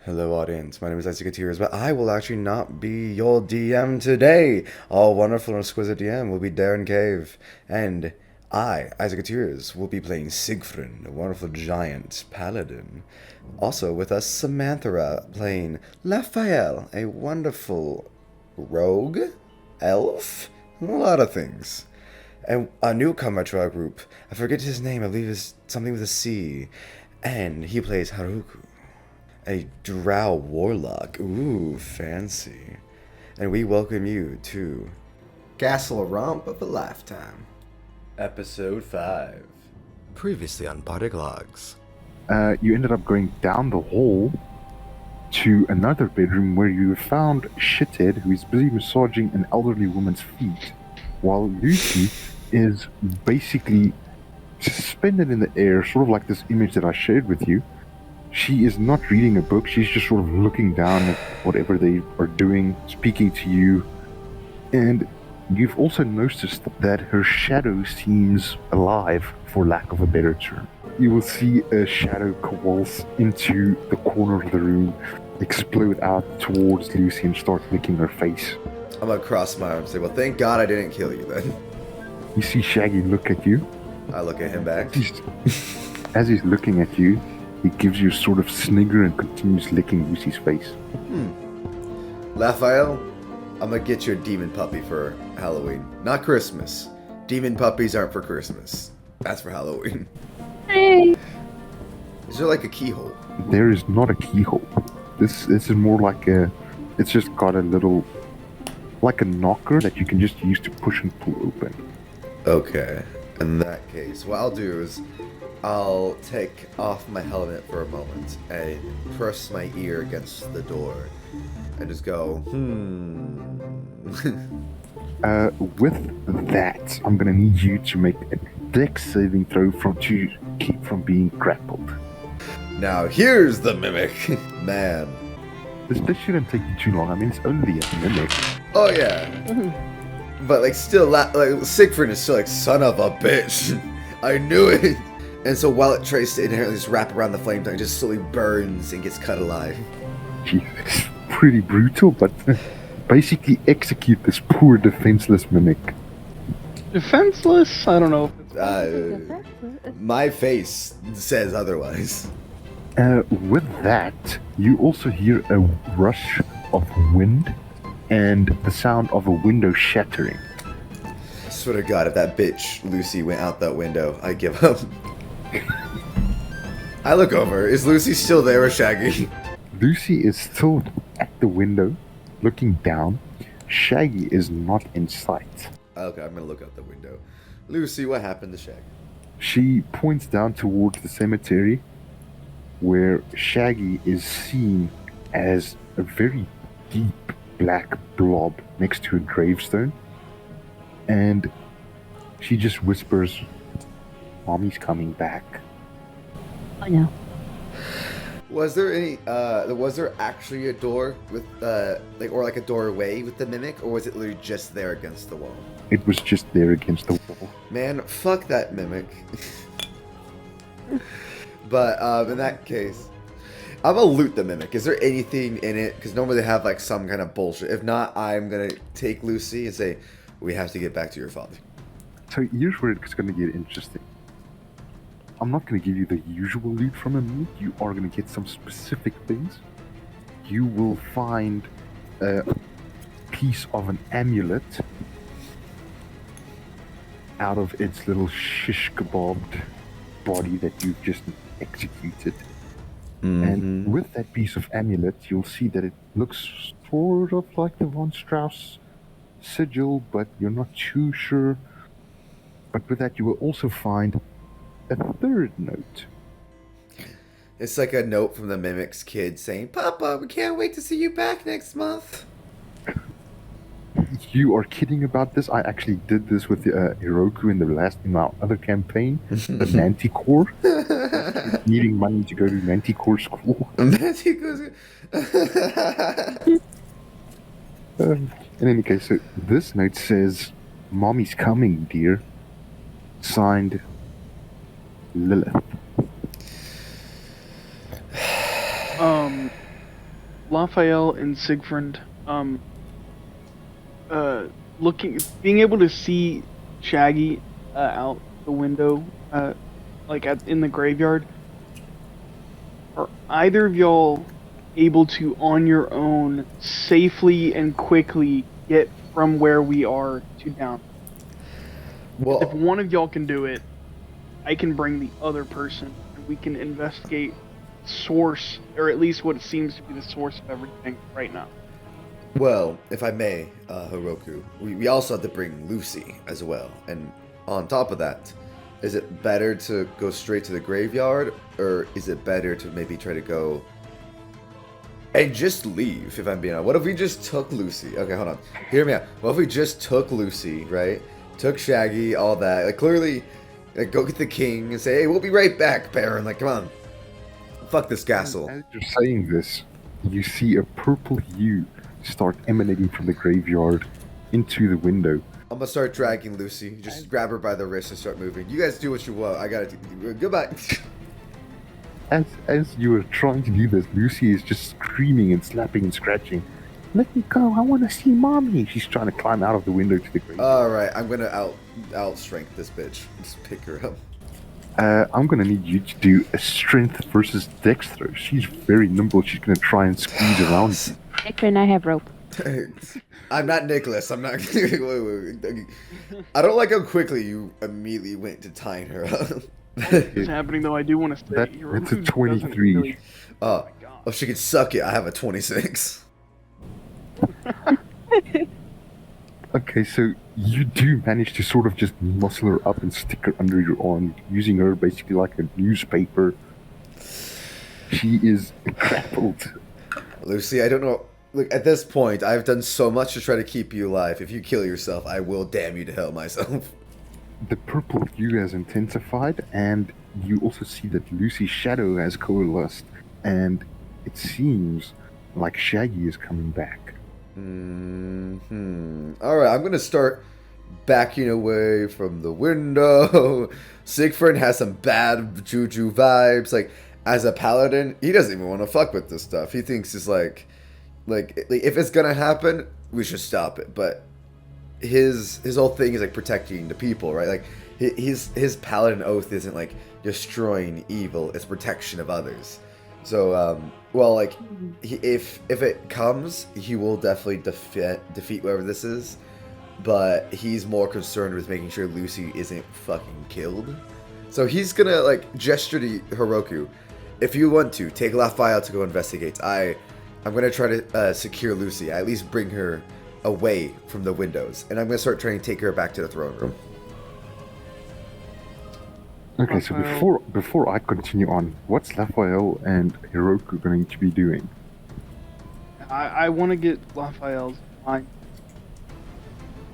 Hello, audience. My name is Isaac, but I will actually not be your DM today. Our wonderful and exquisite DM will be Darren Cave, and I, Isaac, will be playing Sigfrund, a wonderful giant paladin. Also with us, Samantha playing Laffaelle, a wonderful rogue, elf, a lot of things. And a newcomer to our group, I forget his name, I believe it's something with a C, and he plays Hiroku, a drow warlock. Ooh, fancy. And we welcome you to Castle Romp of a Lifetime, Episode 5. Previously on Bardic Logs. You ended up going down the hall to another bedroom where you found Shithead, who is busy massaging an elderly woman's feet, while Lucy is basically suspended in the air, sort of like this image that I shared with you. She is not reading a book, she's just sort of looking down at whatever they are doing, speaking to you. And you've also noticed that her shadow seems alive, for lack of a better term. You will see a shadow convulse into the corner of the room, explode out towards Lucy and start licking her face. I'm gonna cross my arms and say, well, thank God I didn't kill you then. You see Shaggy look at you. I look at him back. As he's looking at you, he gives you a sort of snigger and continues licking Lucy's face. Laffaelle, I'm gonna get you a demon puppy for Halloween. Not Christmas. Demon puppies aren't for Christmas. That's for Halloween. Hey. Is there like a keyhole? There is not a keyhole. This is more like it's just got a little, like a knocker that you can just use to push and pull open. Okay. In that case, what I'll do is I'll take off my helmet for a moment and press my ear against the door and just go, With that, I'm gonna need you to make a dex saving throw to keep from being grappled. Now here's the mimic. Man. This shouldn't take you too long. I mean, it's only a mimic. Oh yeah. But like still, like Sigfrund is still like, son of a bitch. I knew it. And so while it tries to inherently just wrap around the flame tongue, it just slowly burns and gets cut alive. Jesus, pretty brutal, but basically execute this poor defenseless mimic. Defenseless? I don't know if it's My face says otherwise. With that, you also hear a rush of wind and the sound of a window shattering. I swear to God, if that bitch Lucy went out that window, I give up. I look over. Is Lucy still there or Shaggy? Lucy is still at the window, looking down. Shaggy is not in sight. Okay, I'm gonna look out the window. Lucy, what happened to Shaggy? She points down towards the cemetery, where Shaggy is seen as a very deep black blob next to a gravestone. And she just whispers, "Mommy's coming back." I know. Was there any? Was there actually a door with or a doorway with the mimic, or was it literally just there against the wall? It was just there against the wall. Man, fuck that mimic. But in that case, I'm gonna loot the mimic. Is there anything in it? Because normally they have like some kind of bullshit. If not, I'm gonna take Lucy and say, we have to get back to your father. So here's where it's going to get interesting. I'm not going to give you the usual loot from a mimic. You are going to get some specific things. You will find a piece of an amulet out of its little shish kebabbed body that you've just executed. And with that piece of amulet, you'll see that it looks sort of like the Von Strauss sigil, but you're not too sure. But with that, you will also find a third note. It's like a note from the mimic's kid saying, "Papa, we can't wait to see you back next month." You are kidding about this? I actually did this with Hiroku in our other campaign, the Manticore. Needing money to go to Manticore school. In any case, so this note says, "Mommy's coming, dear." Signed, Lilith. Laffaelle and Sigfrund, being able to see Shaggy out the window, in the graveyard. Are either of y'all able to, on your own, safely and quickly get from where we are to down? Well, If one of y'all can do it, I can bring the other person, and we can investigate source, or at least what seems to be the source of everything right now. well, if I may, Hiroku, we also have to bring Lucy as well. And on top of that, is it better to go straight to the graveyard, or is it better to maybe try to go and just leave, if I'm being honest? What if we just took Lucy? Okay, hold on. Hear me out. What if we just took Lucy, right? Took Shaggy, all that. Like, clearly, like, go get the king and say, hey, we'll be right back, Baron. Like, come on. Fuck this castle. As you're saying this, you see a purple hue start emanating from the graveyard into the window. I'm gonna start dragging Lucy. Just grab her by the wrist and start moving. You guys do what you want. I gotta do. Goodbye. As you are trying to do this, Lucy is just screaming and slapping and scratching. Let me go, I want to see mommy. She's trying to climb out of the window to the graveyard. Alright, I'm gonna outstrength this bitch. Just pick her up. I'm gonna need you to do a strength versus dex throw. She's very nimble. She's gonna try and squeeze around you. Nick and I have rope. I'm not Nicholas. I'm not. Wait. I don't like how quickly you immediately went to tying her up. What's happening though? I do want to say That's a 23. Oh, she could suck it. I have a 26. Okay, so you do manage to sort of just muscle her up and stick her under your arm, using her basically like a newspaper. She is grappled. Lucy, I don't know. Look, at this point, I've done so much to try to keep you alive. If you kill yourself, I will damn you to hell myself. The purple hue has intensified, and you also see that Lucy's shadow has coalesced, and it seems like Shaggy is coming back. Alright, I'm gonna start backing away from the window. Sigfrund has some bad juju vibes. Like, as a paladin, he doesn't even want to fuck with this stuff. He thinks it's like if it's gonna happen, we should stop it. But his whole thing is like protecting the people, right? Like his paladin oath isn't like destroying evil; it's protection of others. So, if it comes, he will definitely defeat whoever this is. But he's more concerned with making sure Lucy isn't fucking killed. So he's gonna like gesture to Hiroku. If you want to take Laffaelle to go investigate, I'm gonna try to secure Lucy. I at least bring her away from the windows, and I'm gonna start trying to take her back to the throne room. Okay, so before I continue on, what's Laffaelle and Hiroku going to be doing? I want to get Laffaelle's mind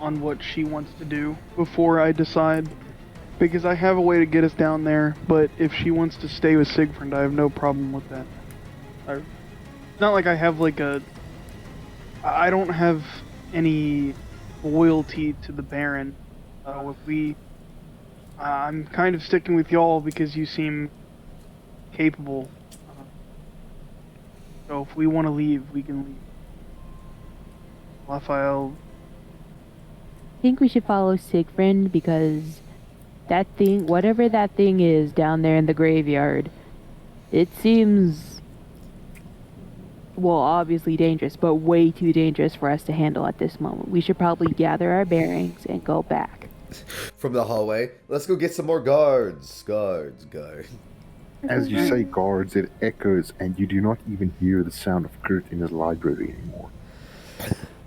on what she wants to do before I decide, because I have a way to get us down there. But if she wants to stay with Sigfrund, I have no problem with that. It's not like I have I don't have any loyalty to the Baron. I'm kind of sticking with y'all because you seem capable. So if we want to leave, we can leave. Laffaelle. I think we should follow Sigfrund because that thing, whatever that thing is down there in the graveyard, it seems, well, obviously dangerous, but way too dangerous for us to handle at this moment. We should probably gather our bearings and go back. From the hallway, let's go get some more guards. As you say guards, it echoes, and you do not even hear the sound of Kurt in his library anymore.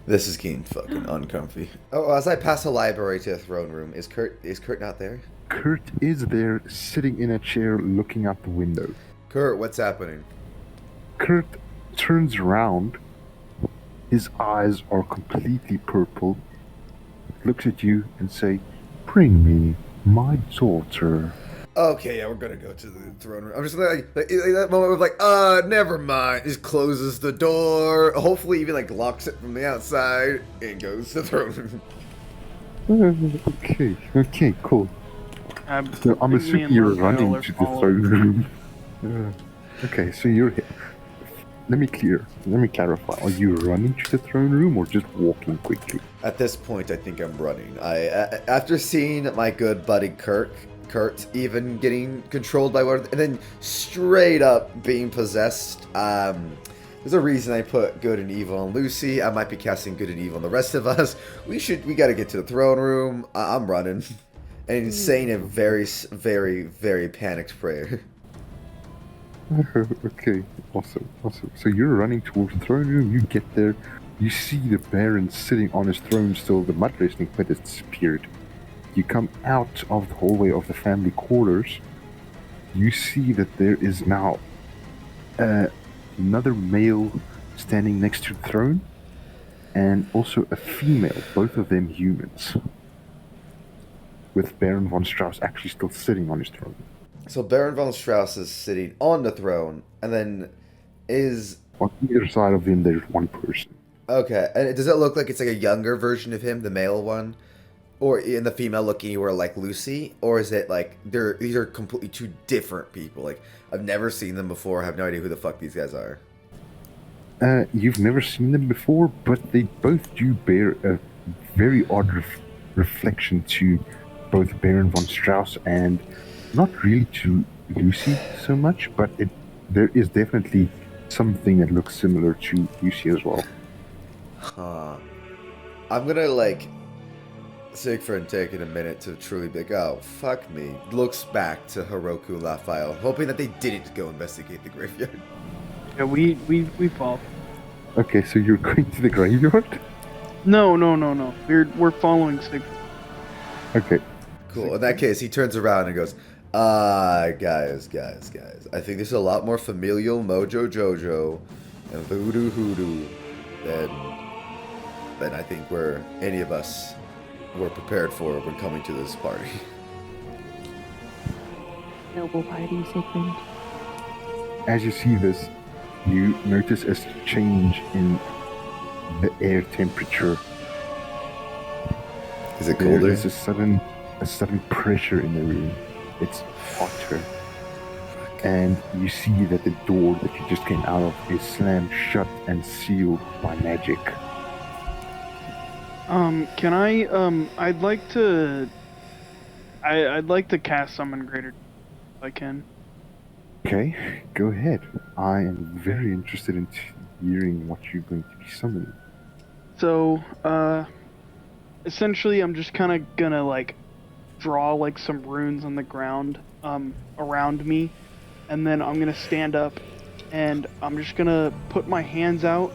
This is getting fucking uncomfy. Oh, as I pass the library to the throne room, is Kurt not there? Kurt is there, sitting in a chair, looking out the window. Kurt, what's happening? Kurt turns around. His eyes are completely purple. Looks at you and say, "Bring me my daughter." Okay, yeah, we're gonna go to the throne room. I'm just like that moment of like, never mind. Just closes the door. Hopefully, even like locks it from the outside and goes to the throne room. Okay, cool. So I'm assuming you're running to the throne room. Okay, so let me clarify. Are you running to the throne room or just walking quickly? At this point, I think I'm running. After seeing my good buddy Kurt even getting controlled by one, and then straight up being possessed. There's a reason I put good and evil on Lucy. I might be casting good and evil on the rest of us. We got to get to the throne room. I'm running, and saying a very, very, very panicked prayer. Okay, awesome. So you're running towards the throne room. You get there. You see the Baron sitting on his throne still. The mud wrestling pit has disappeared. You come out of the hallway of the family quarters. You see that there is now another male standing next to the throne, and also a female, both of them humans, with Baron von Strauss actually still sitting on his throne. So Baron von Strauss is sitting on the throne, and then is... On either side of him, there's one person. Okay, and does it look like it's like a younger version of him, the male one? Or in the female looking, you were like Lucy? Or is it like these are completely two different people? Like, I've never seen them before. I have no idea who the fuck these guys are. You've never seen them before, but they both do bear a very odd reflection to both Baron von Strauss and not really to Lucy so much, but there is definitely something that looks similar to Lucy as well. Huh. I'm gonna like Sigfrund taking a minute to truly be like, oh, fuck me. Looks back to Hiroku and Laffaelle, hoping that they didn't go investigate the graveyard. Yeah, we fall. Okay, so you're going to the graveyard? No. We're following Sigfrund. Okay. Cool. In that case, he turns around and goes, guys. I think there's a lot more familial mojo jojo and voodoo hoodoo than I think any of us were prepared for when coming to this party. Noble party, Sigfrund. As you see this, you notice a change in the air temperature. Is it There colder? is a sudden pressure in the room. It's hotter. And you see that the door that you just came out of is slammed shut and sealed by magic. Can I, I'd like to cast Summon Greater if I can. Okay, go ahead. I am very interested in hearing what you're going to be summoning. So, essentially I'm just kind of gonna, like, draw, like, some runes on the ground, around me, and then I'm gonna stand up, and I'm just gonna put my hands out,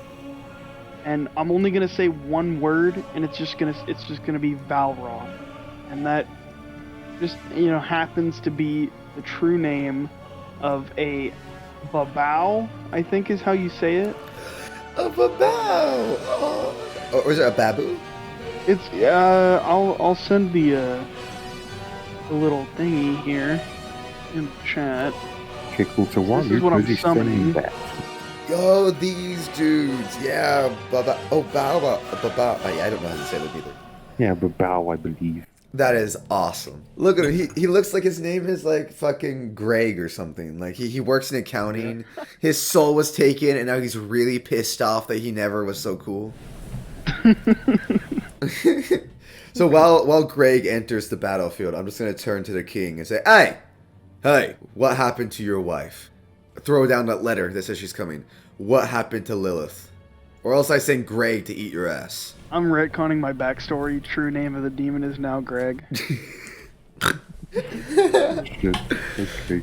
and I'm only gonna say one word, and it's just gonna be Valroth, and that just, happens to be the true name of a Babao, I think is how you say it. A babao! Oh. Or is it a babu? It's I'll send the little thingy here in the chat. Okay, cool. So while This is you're what I'm busy summoning. sending that, Oh, these dudes. Yeah, baba. Oh, baba. Baba. I don't know how to say that either. yeah, Babao, I believe. That is awesome. Look at him. He looks like his name is like fucking Greg or something. Like he works in accounting. His soul was taken, and now he's really pissed off that he never was so cool. So while Greg enters the battlefield, I'm just gonna turn to the king and say, Hey, what happened to your wife? Throw down that letter that says she's coming. What happened to Lilith? Or else I send Greg to eat your ass. I'm retconning my backstory. True name of the demon is now Greg. Shit. Okay.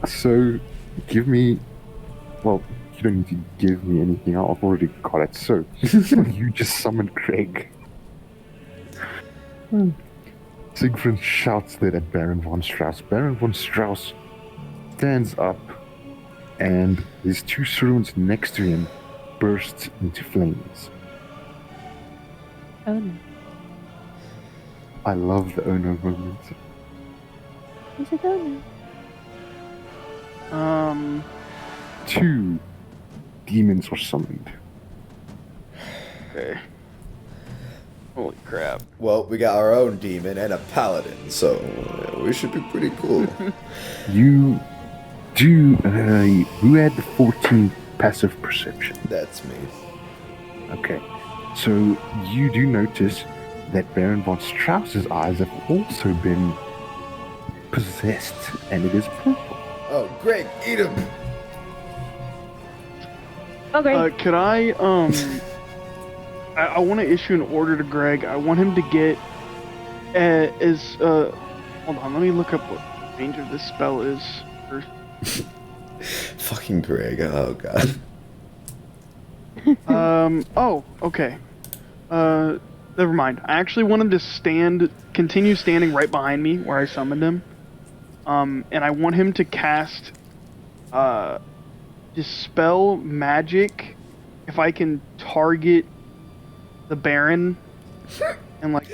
So, give me... Well, you don't need to give me anything. I've already got it. So, you just summoned Greg. Sigfrund shouts that at Baron von Strauss. Baron von Strauss stands up, and his two servants next to him burst into flames. Oh no. I love the oh no moment. He said oh no. Two demons were summoned. Okay. Holy crap. Well, we got our own demon and a paladin, so we should be pretty cool. You do. Who had the 14 passive perception. That's me. Okay. So you do notice that Baron von Strauss's eyes have also been possessed, and it is purple. Oh, Greg, eat him! Okay. Could I I want to issue an order to Greg. I want him to get hold on, let me look up what the range of this spell is first. Fucking Greg, oh god. Oh, okay. Never mind. I actually want him to continue standing right behind me where I summoned him. And I want him to cast, Dispel Magic if I can target the Baron and like...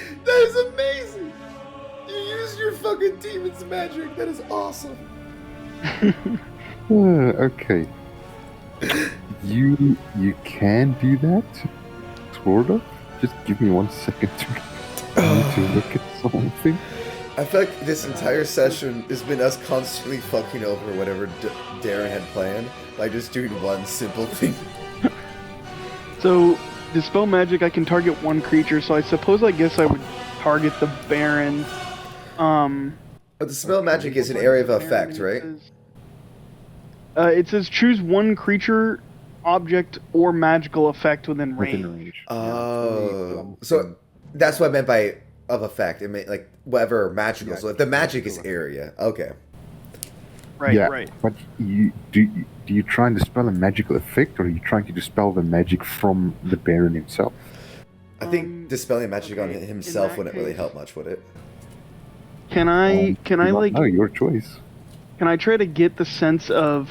That is amazing! You used your fucking demon's magic, that is awesome! Okay. You can do that, sort of. Just give me 1 second I need to look at something. I feel like this entire session has been us constantly fucking over whatever Darren had planned by just doing one simple thing. So, Dispel Magic, I can target one creature, so I guess I would target the Baron. But the spell magic is an area of effect, right? It says choose one creature, object, or magical effect within range. Within range. Oh, so that's what I meant by of effect. It meant like whatever magical. So if the magic is area, okay. Right, yeah, right. But do you trying to dispel a magical effect, or are you trying to dispel the magic from the Baron himself? I think dispelling magic on okay, himself in that wouldn't really case- help much, would it? Can I like No, your choice. can I try to get the sense of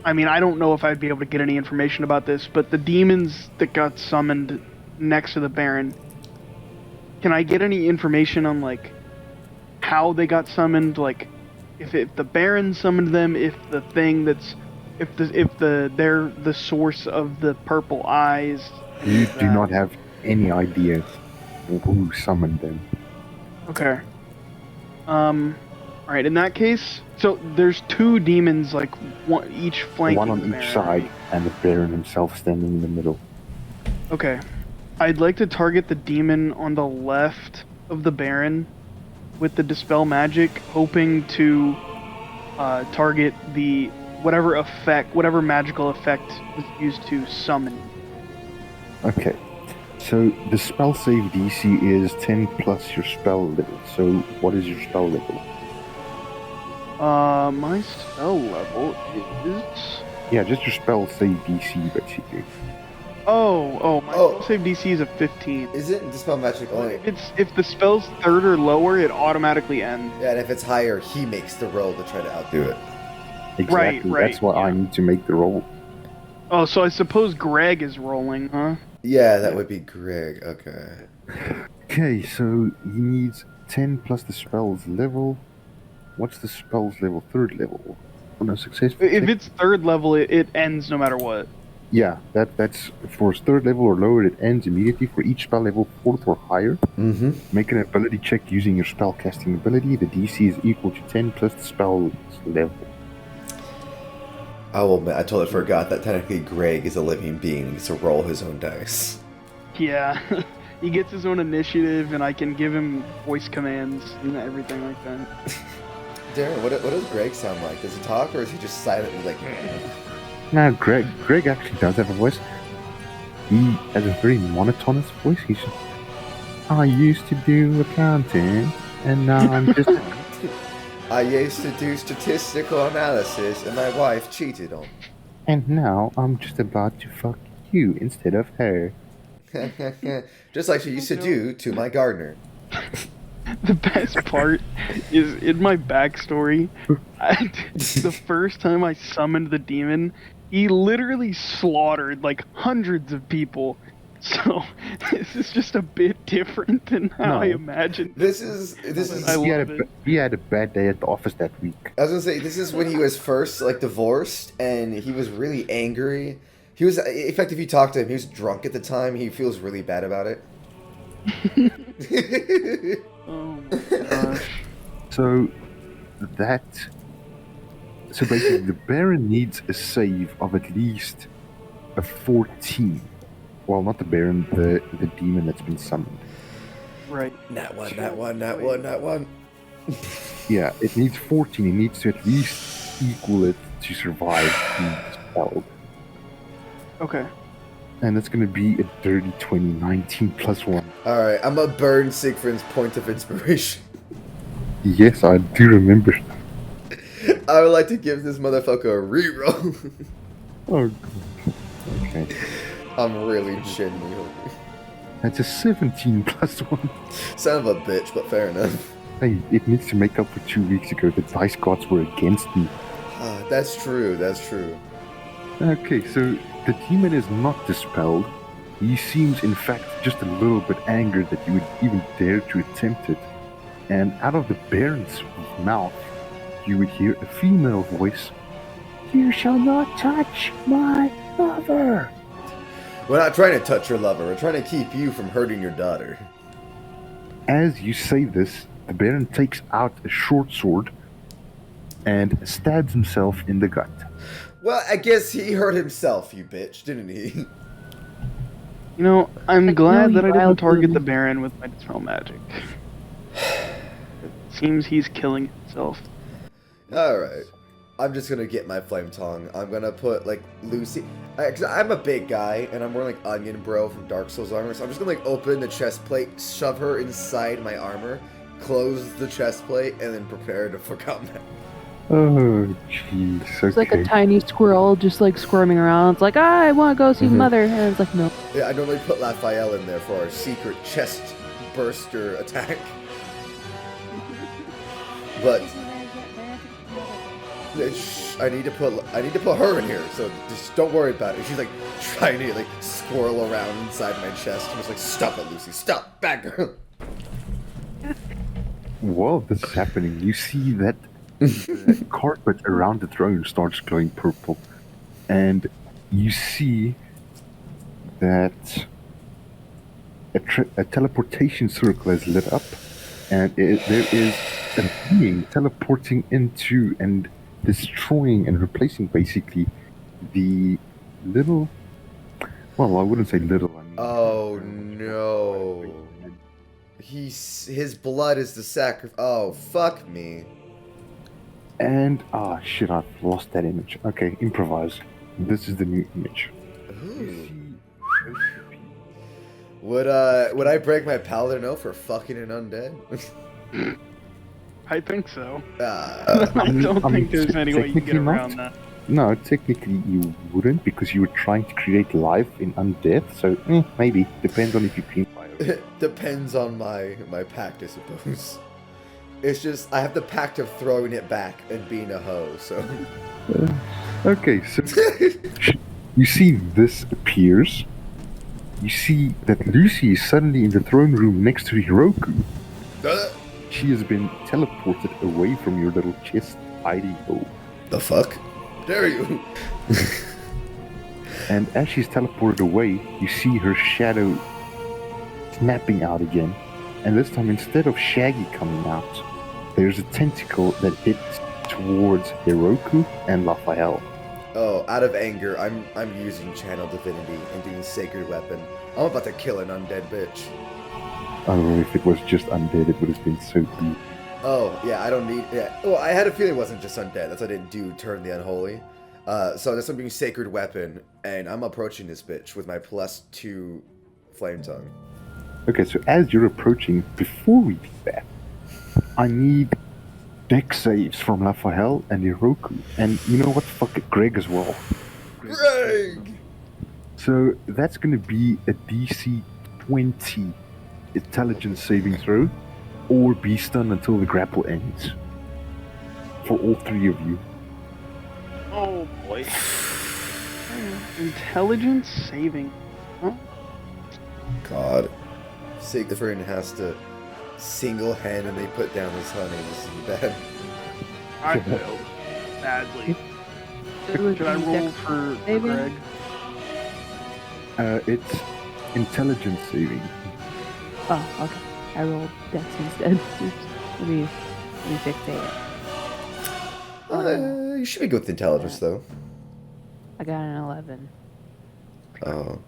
I mean, I don't know if I'd be able to get any information about this, but the demons that got summoned next to the Baron, can I get any information on like how they got summoned, like if the Baron summoned them, if the thing that's they're the source of the purple eyes? You do not have any idea who summoned them. Okay. Alright, in that case, so there's two demons, like, each flanking One on the each Baron. side, and the Baron himself standing in the middle. Okay. I'd like to target the demon on the left of the Baron with the Dispel Magic, hoping to target the whatever magical effect was used to summon. Okay. So the spell save DC is 10 plus your spell level. So what is your spell level? My spell level is... Yeah, just your spell save DC basically. My spell save DC is a 15. Isn't dispel magic only? If the spell's third or lower, it automatically ends. Yeah, and if it's higher, he makes the roll to try to outdo it. Exactly. Right, That's why I yeah. need to make the roll. Oh, so I suppose Greg is rolling, huh? Yeah, that would be Greg. Okay. Okay, so he needs 10 plus the spell's level. What's the spell's level? Third level. Oh no, successful. If it's third level, it ends no matter what. Yeah, that's for third level or lower, it ends immediately. For each spell level 4th or higher, Mm-hmm. make an ability check using your spell casting ability. The DC is equal to 10 plus the spell's level. I will admit, I totally forgot that technically Greg is a living being and gets to roll his own dice. Yeah. He gets his own initiative, and I can give him voice commands and everything like that. Darren, what does Greg sound like? Does he talk, or is he just silently like... Now, Greg actually does have a voice. He has a very monotonous voice. He's just, I used to do accounting, and now I'm just... I used to do statistical analysis, and my wife cheated on me. And now I'm just about to fuck you instead of her. Just like she used to do to my gardener. The best part is in my backstory. The first time I summoned the demon, he literally slaughtered like hundreds of people. So this is just a bit different than how I No. imagined. This is I He love had, it. he had a bad day at the office that week. I was gonna say, this is when he was first, like, divorced, and he was really angry. He was, in fact, if you talk to him, he was drunk at the time. He feels really bad about it. Oh my gosh. So that. So basically, the Baron needs a save of at least a 14. Well, not the Baron, the demon that's been summoned. Right. Nat one. Yeah, it needs 14. It needs to at least equal it to survive being dispelled. Okay. And that's going to be a dirty 20, 19 plus 1. Alright, I'm gonna burn Sigfrund's point of inspiration. Yes, I do remember. I would like to give this motherfucker a reroll. Oh, God. Okay. I'm really genuinely. That's a 17 plus 1. Son of a bitch, but fair enough. Hey, it needs to make up for 2 weeks ago. The dice gods were against me. That's true, that's true. Okay, so the demon is not dispelled. He seems, in fact, just a little bit angered that you would even dare to attempt it. And out of the Baron's mouth, you would hear a female voice. You shall not touch my lover. We're not trying to touch your lover, we're trying to keep you from hurting your daughter. As you say this, the Baron takes out a short sword and stabs himself in the gut. Well, I guess he hurt himself, you bitch, didn't he? You know, I'm Like, glad no, that I you didn't wild target fool. the Baron with my dispel magic. It seems he's killing himself. Alright. I'm just gonna get my flame tongue. I'm gonna put, like, Lucy... Cause I'm a big guy, and I'm wearing, like, Onion Bro from Dark Souls armor, so I'm just gonna, like, open the chest plate, shove her inside my armor, close the chest plate, and then prepare to for combat. Oh, jeez. Okay. It's like a tiny squirrel just like squirming around. It's like, I want to go see mother. And it's like, no. Yeah, I normally put Laffaelle in there for our secret chest burster attack. But I need to put her in here, so just don't worry about it. She's like trying to like squirrel around inside my chest. I'm just like, stop it, Lucy, stop, bad girl. While this is happening, you see that the carpet around the throne starts glowing purple, and you see that a teleportation circle is lit up, and there is a being teleporting into and destroying and replacing basically the little. Well, I wouldn't say little. I mean, Oh no. His blood is the sacrifice. Oh, fuck me. And shit, I've lost that image. Okay, improvise. This is the new image. Ooh. Would I break my paladin oath for fucking an undead? I think so. Ah. I don't I mean, think there's any way you can get technically around not. that. No, technically you wouldn't, because you were trying to create life in undead, so maybe. Depends on if you clean fire. It depends on my pact, I suppose. It's just, I have the pact of throwing it back and being a hoe, so... Okay, so you see this appears. You see that Lucy is suddenly in the throne room next to Hiroku. She has been teleported away from your little chest hiding hole. The fuck? Dare you? And as she's teleported away, you see her shadow snapping out again. And this time, instead of Shaggy coming out, there's a tentacle that hits towards Hiroku and Laffaelle. Oh, out of anger, I'm using Channel Divinity and doing Sacred Weapon. I'm about to kill an undead bitch. Oh, if it was just undead, it would have been so good. Oh, yeah, I don't need... Yeah. Well, I had a feeling it wasn't just undead. That's why I didn't do Turn the Unholy. So that's something Sacred Weapon, and I'm approaching this bitch with my +2 Flame Tongue. Okay, so as you're approaching, before we do that, I need deck saves from Laffaelle and Hiroku. And you know what? Fuck it, Greg as well. Greg! So that's going to be a DC 20 intelligence saving throw, or be stunned until the grapple ends. For all three of you. Oh boy. Intelligence saving. Huh? God. Sigfrund has to single-handedly put down his honey. This is bad. I failed. Badly. Should I roll for Greg? It's intelligence saving. Oh, okay. I rolled dex instead. Oops. Let me fix it. You should be good with intelligence, though. I got an 11. Oh.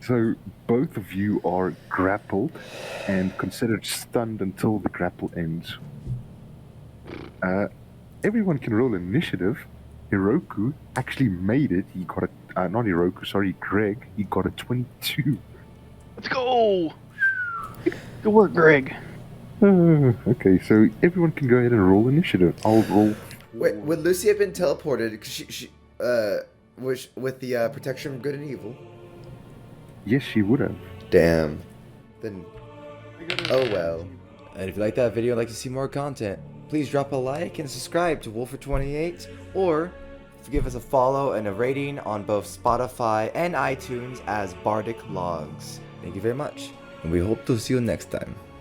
So both of you are grappled and considered stunned until the grapple ends. Everyone can roll initiative. Hiroku actually made it. He got a not Hiroku, sorry, Greg. He got a 22. Let's go! Good work, Greg. Okay, so everyone can go ahead and roll initiative. I'll roll. Wait, would Lucy have been teleported? Cause she with the protection from good and evil? Yes, she would have. Damn. Then, I gotta- oh well. And if you like that video and like to see more content, please drop a like and subscribe to Wolfer28, or give us a follow and a rating on both Spotify and iTunes as Bardic Logs. Thank you very much, and we hope to see you next time.